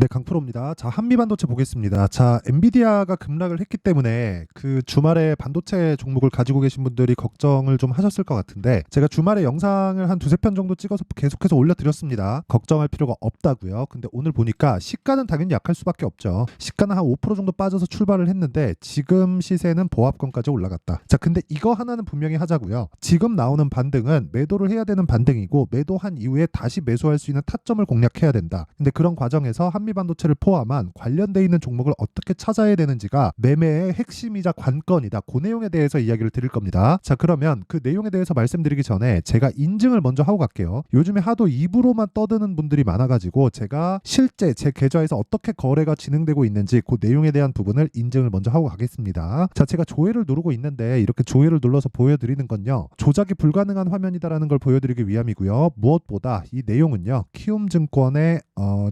네, 강프로입니다. 자, 한미반도체 보겠습니다. 자, 엔비디아가 급락을 했기 때문에 그 주말에 반도체 종목을 가지고 계신 분들이 걱정을 좀 하셨을 것 같은데, 제가 주말에 영상을 한 두세 편 정도 찍어서 계속해서 올려드렸습니다. 걱정할 필요가 없다고요. 근데 오늘 보니까 시가는 당연히 약할 수밖에 없죠. 시가는 한 5% 정도 빠져서 출발을 했는데 지금 시세는 보합권까지 올라갔다. 자, 근데 이거 하나는 분명히 하자고요. 지금 나오는 반등은 매도를 해야 되는 반등이고, 매도한 이후에 다시 매수할 수 있는 타점을 공략해야 된다. 근데 그런 과정에서 한미반도체를 포함한 관련돼 있는 종목을 어떻게 찾아야 되는지가 매매의 핵심이자 관건이다. 그 내용에 대해서 이야기를 드릴 겁니다. 자, 그러면 그 내용에 대해서 말씀드리기 전에 제가 인증을 먼저 하고 갈게요. 요즘에 하도 입으로만 떠드는 분들이 많아가지고 제가 실제 제 계좌에서 어떻게 거래가 진행되고 있는지 그 내용에 대한 부분을 인증을 먼저 하고 가겠습니다. 자, 제가 조회를 누르고 있는데 이렇게 조회를 눌러서 보여드리는 건요, 조작이 불가능한 화면이다라는 걸 보여드리기 위함이고요. 무엇보다 이 내용은요, 키움증권의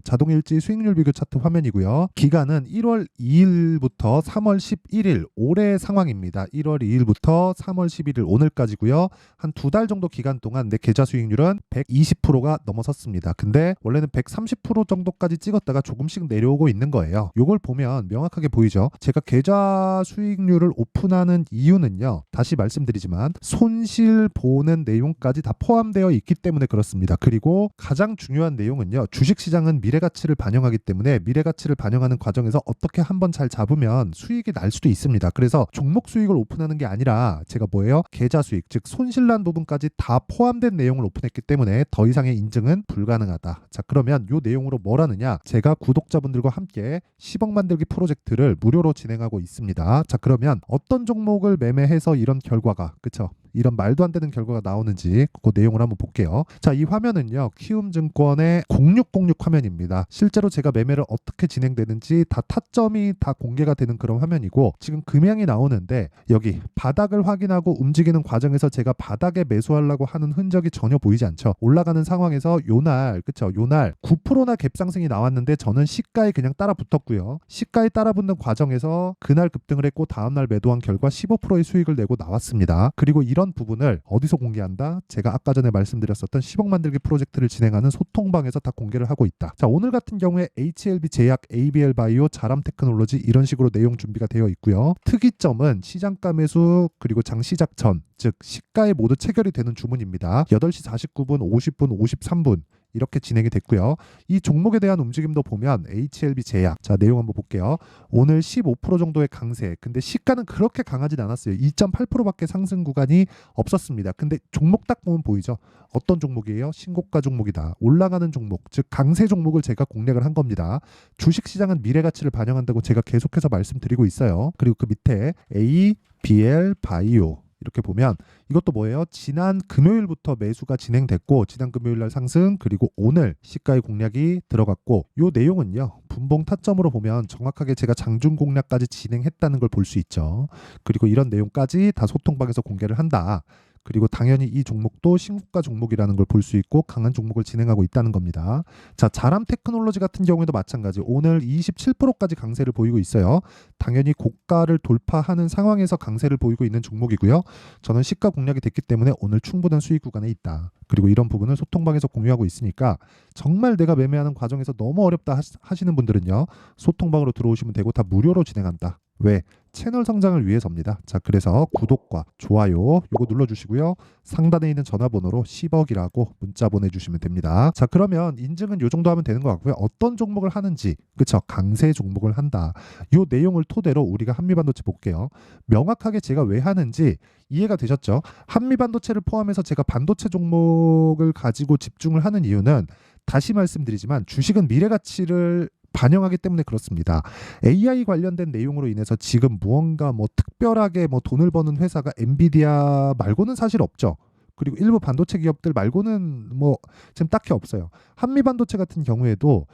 자동일지 수익률 비교 차트 화면이고요. 기간은 1월 2일부터 3월 11일 올해 상황입니다. 1월 2일부터 3월 11일 오늘까지고요. 한 두 달 정도 기간 동안 내 계좌 수익률은 120%가 넘어섰습니다. 근데 원래는 130% 정도까지 찍었다가 조금씩 내려오고 있는 거예요. 이걸 보면 명확하게 보이죠. 제가 계좌 수익률을 오픈하는 이유는요, 다시 말씀드리지만 손실 보는 내용까지 다 포함되어 있기 때문에 그렇습니다. 그리고 가장 중요한 내용은요, 주식시장은 미래가치를 반영하기 때문에 미래가치를 반영하는 과정에서 어떻게 한번 잘 잡으면 수익이 날 수도 있습니다. 그래서 종목 수익을 오픈하는 게 아니라 제가 뭐예요? 계좌 수익, 즉 손실난 부분까지 다 포함된 내용을 오픈했기 때문에 더 이상의 인증은 불가능하다. 자, 그러면 이 내용으로 뭘 하느냐? 제가 구독자분들과 함께 10억 만들기 프로젝트를 무료로 진행하고 있습니다. 자, 그러면 어떤 종목을 매매해서 이런 결과가, 그쵸? 이런 말도 안 되는 결과가 나오는지 그 내용을 한번 볼게요. 자, 이 화면은요, 키움증권의 0606 화면입니다. 실제로 제가 매매를 어떻게 진행되는지 다 타점이 다 공개가 되는 그런 화면이고, 지금 금양이 나오는데 여기 바닥을 확인하고 움직이는 과정에서 제가 바닥에 매수하려고 하는 흔적이 전혀 보이지 않죠. 올라가는 상황에서 요날, 그쵸? 요날 9%나 갭상승이 나왔는데 저는 시가에 그냥 따라 붙었고요. 시가에 따라 붙는 과정에서 그날 급등을 했고 다음날 매도한 결과 15%의 수익을 내고 나왔습니다. 그리고 이런 부분을 어디서 공개한다? 제가 아까 전에 말씀드렸었던 10억 만들기 프로젝트를 진행하는 소통방에서 다 공개를 하고 있다. 자, 오늘 같은 경우에 HLB 제약, ABL 바이오, 자람 테크놀로지 이런 식으로 내용 준비가 되어 있고요. 특이점은 시장가 매수 그리고 장 시작 전, 즉 시가에 모두 체결이 되는 주문입니다. 8시 49분, 50분, 53분 이렇게 진행이 됐고요. 이 종목에 대한 움직임도 보면 HLB 제약, 자, 내용 한번 볼게요. 오늘 15% 정도의 강세, 근데 시가는 그렇게 강하진 않았어요. 2.8%밖에 상승 구간이 없었습니다. 근데 종목 딱 보면 보이죠? 어떤 종목이에요? 신고가 종목이다. 올라가는 종목, 즉 강세 종목을 제가 공략을 한 겁니다. 주식시장은 미래가치를 반영한다고 제가 계속해서 말씀드리고 있어요. 그리고 그 밑에 ABL 바이오 이렇게 보면 이것도 뭐예요? 지난 금요일부터 매수가 진행됐고 지난 금요일 날 상승, 그리고 오늘 시가의 공략이 들어갔고, 요 내용은요, 분봉 타점으로 보면 정확하게 제가 장중 공략까지 진행했다는 걸 볼 수 있죠. 그리고 이런 내용까지 다 소통방에서 공개를 한다. 그리고 당연히 이 종목도 신고가 종목이라는 걸 볼 수 있고 강한 종목을 진행하고 있다는 겁니다. 자, 자람 테크놀로지 같은 경우에도 마찬가지. 오늘 27%까지 강세를 보이고 있어요. 당연히 고가를 돌파하는 상황에서 강세를 보이고 있는 종목이고요. 저는 시가 공략이 됐기 때문에 오늘 충분한 수익 구간에 있다. 그리고 이런 부분을 소통방에서 공유하고 있으니까 정말 내가 매매하는 과정에서 너무 어렵다 하시는 분들은요, 소통방으로 들어오시면 되고 다 무료로 진행한다. 왜? 채널 성장을 위해서입니다. 자, 그래서 구독과 좋아요 요거 눌러주시고요. 상단에 있는 전화번호로 10억이라고 문자 보내주시면 됩니다. 자, 그러면 인증은 요 정도 하면 되는 것 같고요. 어떤 종목을 하는지, 그쵸? 강세 종목을 한다. 요 내용을 토대로 우리가 한미반도체 볼게요. 명확하게 제가 왜 하는지 이해가 되셨죠? 한미반도체를 포함해서 제가 반도체 종목을 가지고 집중을 하는 이유는 다시 말씀드리지만 주식은 미래가치를 반영하기 때문에 그렇습니다. AI 관련된 내용으로 인해서 지금 무언가 뭐 특별하게 뭐 돈을 버는 회사가 엔비디아 말고는 사실 없죠. 그리고 일부 반도체 기업들 말고는 뭐 지금 딱히 없어요. 한미반도체 같은 경우에도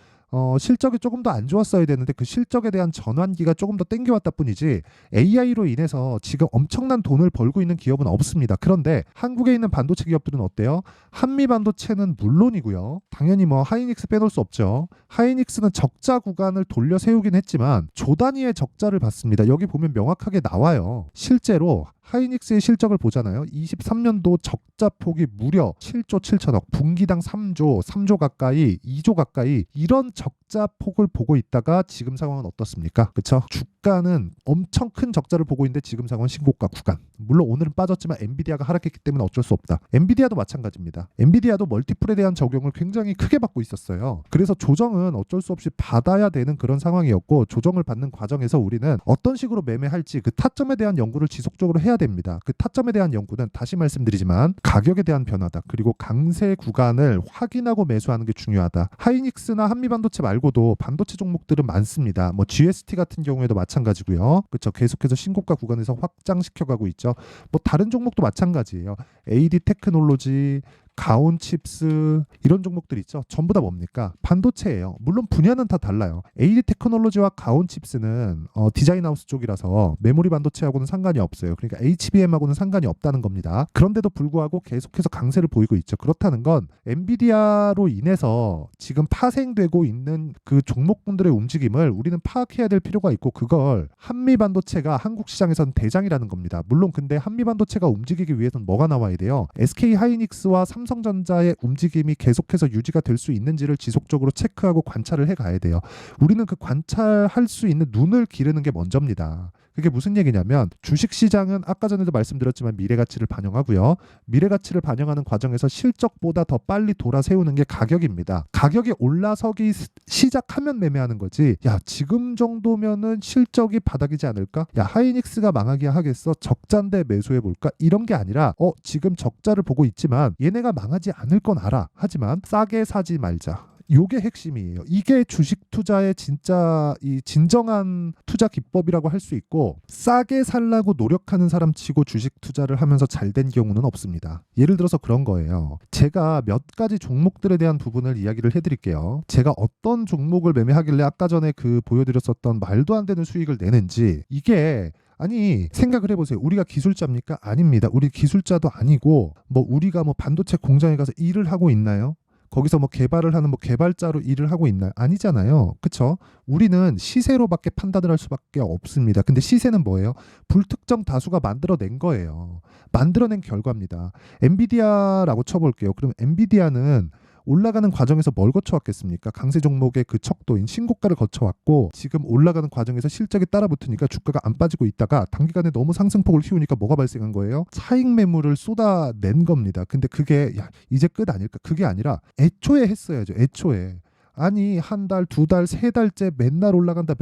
실적이 조금 더 안 좋았어야 되는데 그 실적에 대한 전환기가 조금 더 땡겨왔다 뿐이지 AI로 인해서 지금 엄청난 돈을 벌고 있는 기업은 없습니다. 그런데 한국에 있는 반도체 기업들은 어때요? 한미반도체는 물론이고요. 당연히 뭐 하이닉스 빼놓을 수 없죠. 하이닉스는 적자 구간을 돌려 세우긴 했지만 조 단위의 적자를 봤습니다. 여기 보면 명확하게 나와요. 실제로 하이닉스의 실적을 보잖아요. 23년도 적자 폭이 무려 7조 7천억, 분기당 3조 가까이, 2조 가까이 이런 적자 폭을 보고 있다가 지금 상황은 어떻습니까? 그렇죠? 주가는 엄청 큰 적자를 보고 있는데 지금 상황은 신고가 구간. 물론 오늘은 빠졌지만 엔비디아가 하락했기 때문에 어쩔 수 없다. 엔비디아도 마찬가지입니다. 엔비디아도 멀티플에 대한 적용을 굉장히 크게 받고 있었어요. 그래서 조정은 어쩔 수 없이 받아야 되는 그런 상황이었고, 조정을 받는 과정에서 우리는 어떤 식으로 매매할지 그 타점에 대한 연구를 지속적으로 해야 됩니다. 그 타점에 대한 연구는 다시 말씀드리지만 가격에 대한 변화다. 그리고 강세 구간을 확인하고 매수하는 게 중요하다. 하이닉스나 한미반도체 말고도 반도체 종목들은 많습니다. 뭐 GST 같은 경우에도 마찬가지고요. 그렇죠. 계속해서 신고가 구간에서 확장시켜가고 있죠. 뭐 다른 종목도 마찬가지예요. AD 테크놀로지, 가온 칩스 이런 종목들 있죠. 전부 다 뭡니까? 반도체예요. 물론 분야는 다 달라요. AD 테크놀로지와 가온 칩스는 디자인 하우스 쪽이라서 메모리 반도체하고는 상관이 없어요. 그러니까 HBM하고는 상관이 없다는 겁니다. 그런데도 불구하고 계속해서 강세를 보이고 있죠. 그렇다는 건 엔비디아로 인해서 지금 파생되고 있는 그 종목군들의 움직임을 우리는 파악해야 될 필요가 있고, 그걸 한미 반도체가 한국 시장에선 대장이라는 겁니다. 물론 근데 한미 반도체가 움직이기 위해서는 뭐가 나와야 돼요? SK 하이닉스와 삼성전자의 움직임이 계속해서 유지가 될 수 있는지를 지속적으로 체크하고 관찰을 해 가야 돼요. 우리는 그 관찰할 수 있는 눈을 기르는 게 먼저입니다. 그게 무슨 얘기냐면, 주식시장은 아까 전에도 말씀드렸지만 미래가치를 반영하고요. 미래가치를 반영하는 과정에서 실적보다 더 빨리 돌아세우는 게 가격입니다. 가격이 올라서기 시작하면 매매하는 거지. 야, 지금 정도면은 실적이 바닥이지 않을까? 야, 하이닉스가 망하게 하겠어? 적자인데 매수해볼까? 이런 게 아니라 지금 적자를 보고 있지만 얘네가 망하지 않을 건 알아. 하지만 싸게 사지 말자. 요게 핵심이에요. 이게 주식 투자의 진짜 이 진정한 투자 기법이라고 할 수 있고, 싸게 살라고 노력하는 사람 치고 주식 투자를 하면서 잘 된 경우는 없습니다. 예를 들어서 그런 거예요. 제가 몇 가지 종목들에 대한 부분을 이야기를 해드릴게요. 제가 어떤 종목을 매매하길래 아까 전에 그 보여드렸었던 말도 안 되는 수익을 내는지, 이게 아니 생각을 해보세요. 우리가 기술자입니까? 아닙니다. 우리 기술자도 아니고 뭐 우리가 뭐 반도체 공장에 가서 일을 하고 있나요? 거기서 뭐 개발을 하는 뭐 개발자로 일을 하고 있나요? 아니잖아요. 그쵸? 우리는 시세로밖에 판단을 할 수밖에 없습니다. 근데 시세는 뭐예요? 불특정 다수가 만들어낸 거예요. 만들어낸 결과입니다. 엔비디아라고 쳐볼게요. 그럼 엔비디아는 올라가는 과정에서 뭘 거쳐왔겠습니까? 강세 종목의 그 척도인 신고가를 거쳐왔고, 지금 올라가는 과정에서 실적이 따라붙으니까 주가가 안 빠지고 있다가 단기간에 너무 상승폭을 틔우니까 뭐가 발생한 거예요? 차익 매물을 쏟아낸 겁니다. 근데 그게 이제 끝 아닐까? 그게 아니라 애초에 했어야죠. 애초에. 아니 한 달, 두 달, 세 달째 맨날 올라간다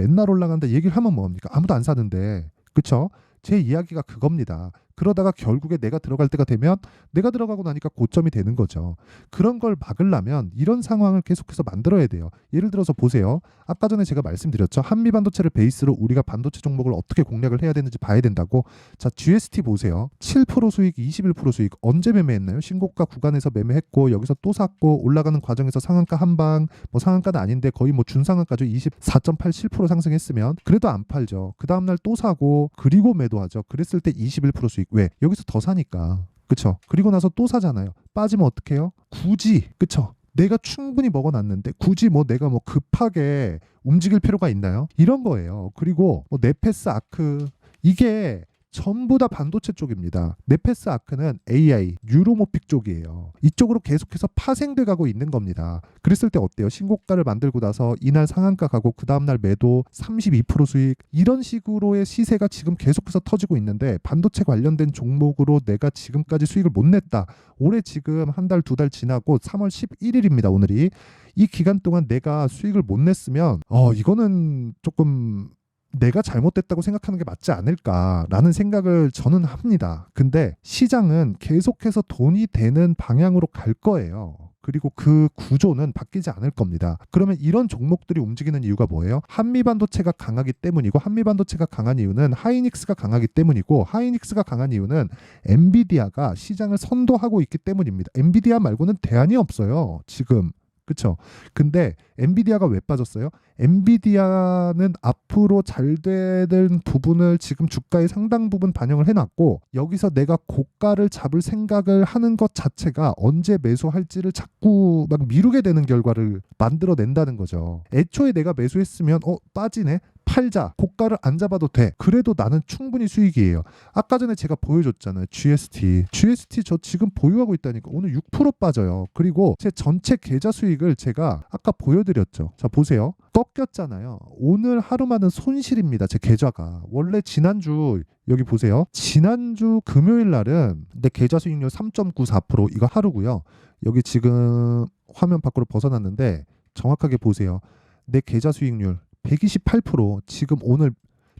얘기를 하면 뭐합니까? 아무도 안 사는데. 그쵸? 제 이야기가 그겁니다. 그러다가 결국에 내가 들어갈 때가 되면 내가 들어가고 나니까 고점이 되는 거죠. 그런 걸 막으려면 이런 상황을 계속해서 만들어야 돼요. 예를 들어서 보세요. 아까 전에 제가 말씀드렸죠. 한미반도체를 베이스로 우리가 반도체 종목을 어떻게 공략을 해야 되는지 봐야 된다고. 자, GST 보세요. 7% 수익, 21% 수익. 언제 매매했나요? 신고가 구간에서 매매했고 여기서 또 샀고 올라가는 과정에서 상한가 한 방, 뭐 상한가는 아닌데 거의 뭐 준상한가죠. 24.87% 상승했으면 그래도 안 팔죠. 그 다음날 또 사고 그리고 매도하죠. 그랬을 때 21% 수익. 왜? 여기서 더 사니까. 그쵸? 그리고 나서 또 사잖아요. 빠지면 어떡해요? 굳이. 그쵸? 내가 충분히 먹어놨는데 굳이 뭐 내가 뭐 급하게 움직일 필요가 있나요? 이런 거예요. 그리고 뭐 네페스 아크, 이게 전부 다 반도체 쪽입니다. 네페스 아크는 AI, 뉴로모픽 쪽이에요. 이쪽으로 계속해서 파생돼 가고 있는 겁니다. 그랬을 때 어때요? 신고가를 만들고 나서 이날 상한가 가고 그 다음날 매도 32% 수익, 이런 식으로의 시세가 지금 계속해서 터지고 있는데, 반도체 관련된 종목으로 내가 지금까지 수익을 못 냈다. 올해 지금 한 달, 두 달 지나고 3월 11일입니다. 오늘이. 이 기간 동안 내가 수익을 못 냈으면 이거는 조금 내가 잘못됐다고 생각하는 게 맞지 않을까라는 생각을 저는 합니다. 근데 시장은 계속해서 돈이 되는 방향으로 갈 거예요. 그리고 그 구조는 바뀌지 않을 겁니다. 그러면 이런 종목들이 움직이는 이유가 뭐예요? 한미반도체가 강하기 때문이고, 한미반도체가 강한 이유는 하이닉스가 강하기 때문이고, 하이닉스가 강한 이유는 엔비디아가 시장을 선도하고 있기 때문입니다. 엔비디아 말고는 대안이 없어요. 지금. 그렇죠. 근데 엔비디아가 왜 빠졌어요? 엔비디아는 앞으로 잘 되는 부분을 지금 주가의 상당 부분 반영을 해놨고, 여기서 내가 고가를 잡을 생각을 하는 것 자체가 언제 매수할지를 자꾸 막 미루게 되는 결과를 만들어낸다는 거죠. 애초에 내가 매수했으면 빠지네? 팔자, 고가를 안 잡아도 돼. 그래도 나는 충분히 수익이에요. 아까 전에 제가 보여줬잖아요. GST 저 지금 보유하고 있다니까. 오늘 6% 빠져요. 그리고 제 전체 계좌 수익을 제가 아까 보여드렸죠. 자, 보세요. 꺾였잖아요. 오늘 하루만은 손실입니다. 제 계좌가. 원래 지난주 여기 보세요. 지난주 금요일 날은 내 계좌 수익률 3.94%, 이거 하루고요. 여기 지금 화면 밖으로 벗어났는데 정확하게 보세요. 내 계좌 수익률 128%, 지금 오늘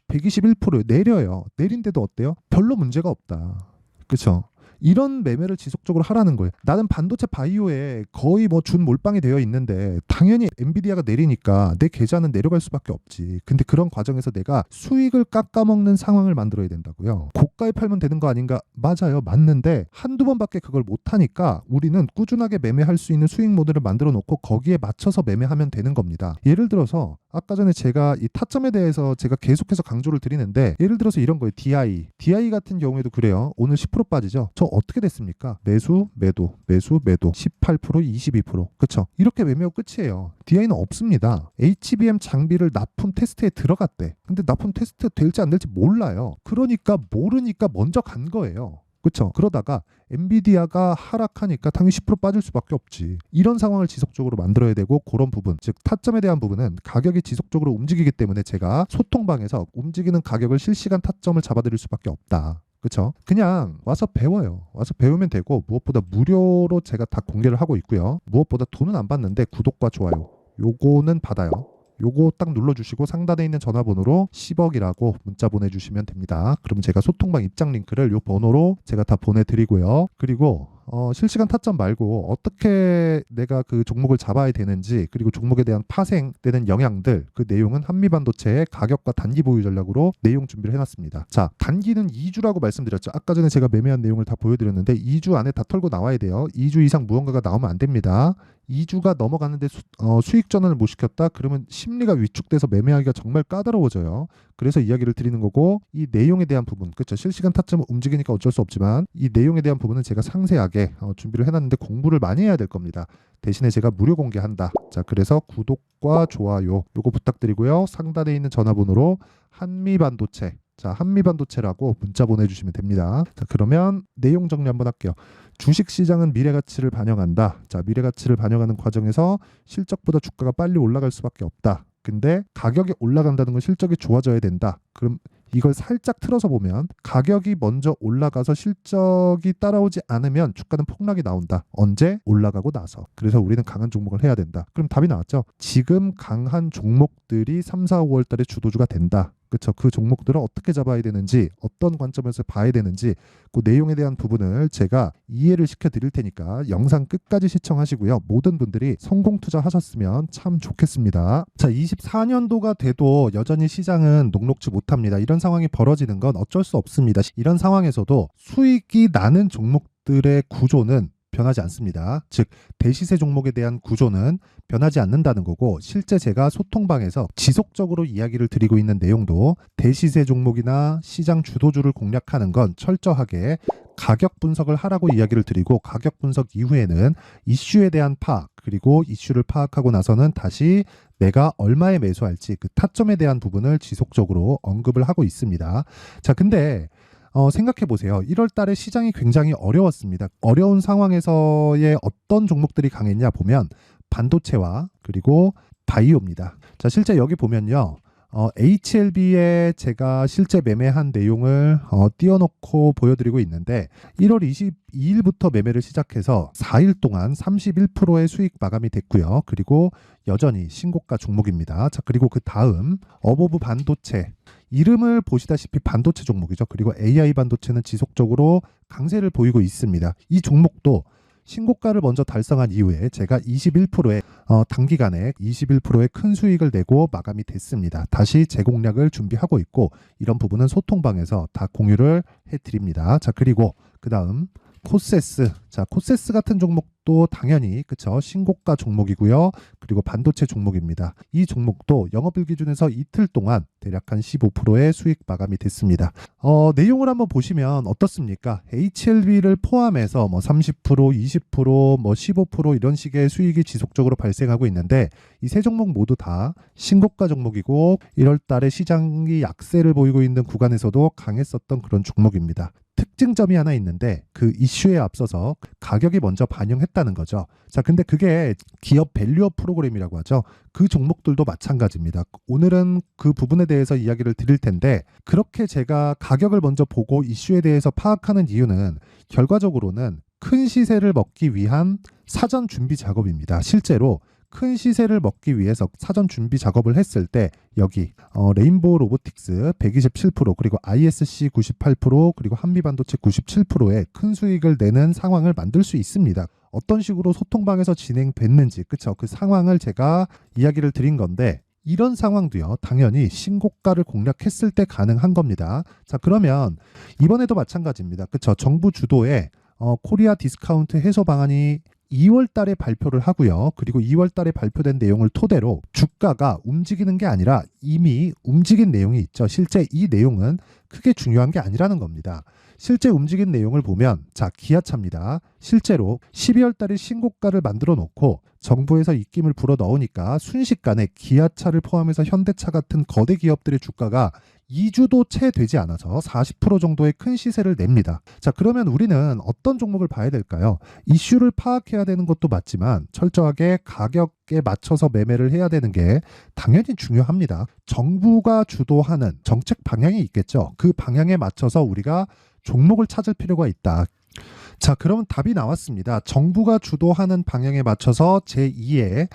121% 내려요. 내린데도 어때요? 별로 문제가 없다. 그렇죠? 이런 매매를 지속적으로 하라는 거예요. 나는 반도체 바이오에 거의 뭐 준 몰빵이 되어 있는데 당연히 엔비디아가 내리니까 내 계좌는 내려갈 수밖에 없지. 근데 그런 과정에서 내가 수익을 깎아먹는 상황을 만들어야 된다고요. 고가에 팔면 되는 거 아닌가? 맞아요. 맞는데 한두 번밖에 그걸 못하니까 우리는 꾸준하게 매매할 수 있는 수익 모델을 만들어 놓고 거기에 맞춰서 매매하면 되는 겁니다. 예를 들어서 아까 전에 제가 이 타점에 대해서 제가 계속해서 강조를 드리는데, 예를 들어서 이런 거예요. DI 같은 경우에도 그래요. 오늘 10% 빠지죠. 저 어떻게 됐습니까? 매수, 매도, 매수, 매도. 18%, 22%. 그쵸? 이렇게 매매하고 끝이에요. DI는 없습니다. HBM 장비를 납품 테스트에 들어갔대. 근데 납품 테스트 될지 안 될지 몰라요. 그러니까 모르니까 먼저 간 거예요. 그렇죠? 그러다가 엔비디아가 하락하니까 당연히 10% 빠질 수밖에 없지. 이런 상황을 지속적으로 만들어야 되고, 그런 부분, 즉 타점에 대한 부분은 가격이 지속적으로 움직이기 때문에 제가 소통방에서 움직이는 가격을 실시간 타점을 잡아드릴 수밖에 없다. 그렇죠? 그냥 와서 배워요. 와서 배우면 되고, 무엇보다 무료로 제가 다 공개를 하고 있고요. 무엇보다 돈은 안 받는데 구독과 좋아요, 요거는 받아요. 요거 딱 눌러주시고 상단에 있는 전화번호로 10억이라고 문자 보내주시면 됩니다. 그럼 제가 소통방 입장 링크를 요 번호로 제가 다 보내드리고요. 그리고 실시간 타점 말고 어떻게 내가 그 종목을 잡아야 되는지, 그리고 종목에 대한 파생되는 영향들, 그 내용은 한미반도체의 가격과 단기 보유 전략으로 내용 준비를 해놨습니다. 자, 단기는 2주라고 말씀드렸죠. 아까 전에 제가 매매한 내용을 다 보여드렸는데 2주 안에 다 털고 나와야 돼요. 2주 이상 무언가가 나오면 안 됩니다. 2주가 넘어가는데 수익 전환을 못 시켰다? 그러면 심리가 위축돼서 매매하기가 정말 까다로워져요. 그래서 이야기를 드리는 거고, 이 내용에 대한 부분, 그렇죠? 실시간 타점은 움직이니까 어쩔 수 없지만 이 내용에 대한 부분은 제가 상세하게 준비를 해놨는데 공부를 많이 해야 될 겁니다. 대신에 제가 무료 공개한다. 자, 그래서 구독과 좋아요 요거 부탁드리고요. 상단에 있는 전화번호로 한미반도체, 자, 한미반도체라고 문자 보내주시면 됩니다. 자, 그러면 내용 정리 한번 할게요. 주식시장은 미래가치를 반영한다. 자, 미래가치를 반영하는 과정에서 실적보다 주가가 빨리 올라갈 수밖에 없다. 근데 가격이 올라간다는 건 실적이 좋아져야 된다. 그럼 이걸 살짝 틀어서 보면 가격이 먼저 올라가서 실적이 따라오지 않으면 주가는 폭락이 나온다. 언제? 올라가고 나서. 그래서 우리는 강한 종목을 해야 된다. 그럼 답이 나왔죠. 지금 강한 종목들이 3, 4, 5월 달에 주도주가 된다. 그렇죠. 그 종목들을 어떻게 잡아야 되는지, 어떤 관점에서 봐야 되는지, 그 내용에 대한 부분을 제가 이해를 시켜드릴 테니까 영상 끝까지 시청하시고요. 모든 분들이 성공 투자하셨으면 참 좋겠습니다. 자, 24년도가 돼도 여전히 시장은 녹록지 못합니다. 이런 상황이 벌어지는 건 어쩔 수 없습니다. 이런 상황에서도 수익이 나는 종목들의 구조는 변하지 않습니다. 즉 대시세 종목에 대한 구조는 변하지 않는다는 거고, 실제 제가 소통방에서 지속적으로 이야기를 드리고 있는 내용도 대시세 종목이나 시장 주도주를 공략하는 건 철저하게 가격 분석을 하라고 이야기를 드리고, 가격 분석 이후에는 이슈에 대한 파악, 그리고 이슈를 파악하고 나서는 다시 내가 얼마에 매수할지 그 타점에 대한 부분을 지속적으로 언급을 하고 있습니다. 자, 근데 생각해 보세요. 1월 달에 시장이 굉장히 어려웠습니다. 어려운 상황에서의 어떤 종목들이 강했냐 보면 반도체와 그리고 바이오입니다. 자, 실제 여기 보면요. HLB에 제가 실제 매매한 내용을 띄워놓고 보여드리고 있는데, 1월 22일부터 매매를 시작해서 4일 동안 31%의 수익 마감이 됐고요. 그리고 여전히 신고가 종목입니다. 자, 그리고 그 다음 어보브 반도체, 이름을 보시다시피 반도체 종목이죠. 그리고 AI 반도체는 지속적으로 강세를 보이고 있습니다. 이 종목도 신고가를 먼저 달성한 이후에 제가 21%의 단기간에 21%의 큰 수익을 내고 마감이 됐습니다. 다시 재공략을 준비하고 있고, 이런 부분은 소통방에서 다 공유를 해드립니다. 자, 그리고 그 다음 코세스. 자, 코세스 같은 종목도 종목도 당연히 그쵸 신고가 종목이고요. 그리고 반도체 종목입니다. 이 종목도 영업일 기준에서 이틀 동안 대략 한 15%의 수익 마감이 됐습니다. 내용을 한번 보시면 어떻습니까? HLB를 포함해서 뭐 30%, 20%, 뭐 15% 이런 식의 수익이 지속적으로 발생하고 있는데 이 세 종목 모두 다 신고가 종목이고 1월 달에 시장이 약세를 보이고 있는 구간에서도 강했었던 그런 종목입니다. 특징점이 하나 있는데 그 이슈에 앞서서 가격이 먼저 반영했다는 거죠. 자, 근데 그게 기업 밸류업 프로그램이라고 하죠. 그 종목들도 마찬가지입니다. 오늘은 그 부분에 대해서 이야기를 드릴 텐데 그렇게 제가 가격을 먼저 보고 이슈에 대해서 파악하는 이유는 결과적으로는 큰 시세를 먹기 위한 사전 준비 작업입니다. 실제로 큰 시세를 먹기 위해서 사전 준비 작업을 했을 때 여기 레인보우 로보틱스 127% 그리고 ISC 98% 그리고 한미반도체 97%의 큰 수익을 내는 상황을 만들 수 있습니다. 어떤 식으로 소통방에서 진행됐는지 그쵸? 그 상황을 제가 이야기를 드린 건데 이런 상황도요 당연히 신고가를 공략했을 때 가능한 겁니다. 자, 그러면 이번에도 마찬가지입니다. 그쵸? 정부 주도의 코리아 디스카운트 해소 방안이 2월 달에 발표를 하고요. 그리고 2월 달에 발표된 내용을 토대로 주가가 움직이는 게 아니라 이미 움직인 내용이 있죠. 실제 이 내용은 크게 중요한 게 아니라는 겁니다. 실제 움직인 내용을 보면 자, 기아차입니다. 실제로 12월 달에 신고가를 만들어 놓고 정부에서 입김을 불어 넣으니까 순식간에 기아차를 포함해서 현대차 같은 거대 기업들의 주가가 2주도 채 되지 않아서 40% 정도의 큰 시세를 냅니다. 자, 그러면 우리는 어떤 종목을 봐야 될까요? 이슈를 파악해야 되는 것도 맞지만 철저하게 가격에 맞춰서 매매를 해야 되는 게 당연히 중요합니다. 정부가 주도하는 정책 방향이 있겠죠. 그 방향에 맞춰서 우리가 종목을 찾을 필요가 있다. 자, 그러면 답이 나왔습니다. 정부가 주도하는 방향에 맞춰서 제2의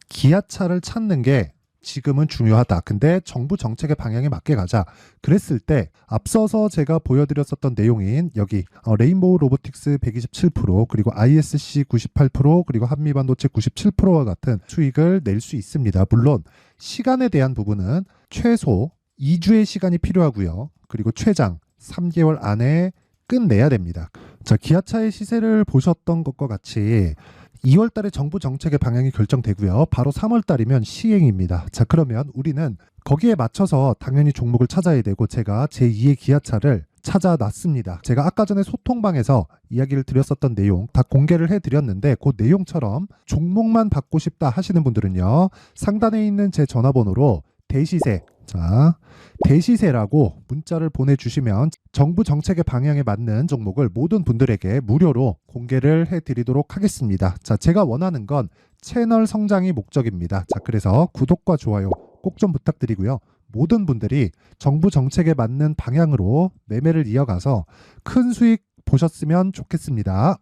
기아차를 찾는 게 지금은 중요하다. 근데 정부 정책의 방향에 맞게 가자. 그랬을 때 앞서서 제가 보여드렸었던 내용인 여기 레인보우 로보틱스 127% 그리고 ISC 98% 그리고 한미반도체 97%와 같은 수익을 낼 수 있습니다. 물론 시간에 대한 부분은 최소 2주의 시간이 필요하고요. 그리고 최장 3개월 안에 끝내야 됩니다. 자, 기아차의 시세를 보셨던 것과 같이 2월 달에 정부 정책의 방향이 결정되고요. 바로 3월 달이면 시행입니다. 자, 그러면 우리는 거기에 맞춰서 당연히 종목을 찾아야 되고 제가 제2의 기아차를 찾아놨습니다. 제가 아까 전에 소통방에서 이야기를 드렸었던 내용 다 공개를 해드렸는데 그 내용처럼 종목만 받고 싶다 하시는 분들은요. 상단에 있는 제 전화번호로 대시세 자, 대시세라고 문자를 보내주시면 정부 정책의 방향에 맞는 종목을 모든 분들에게 무료로 공개를 해드리도록 하겠습니다. 자, 제가 원하는 건 채널 성장이 목적입니다. 자, 그래서 구독과 좋아요 꼭 좀 부탁드리고요. 모든 분들이 정부 정책에 맞는 방향으로 매매를 이어가서 큰 수익 보셨으면 좋겠습니다.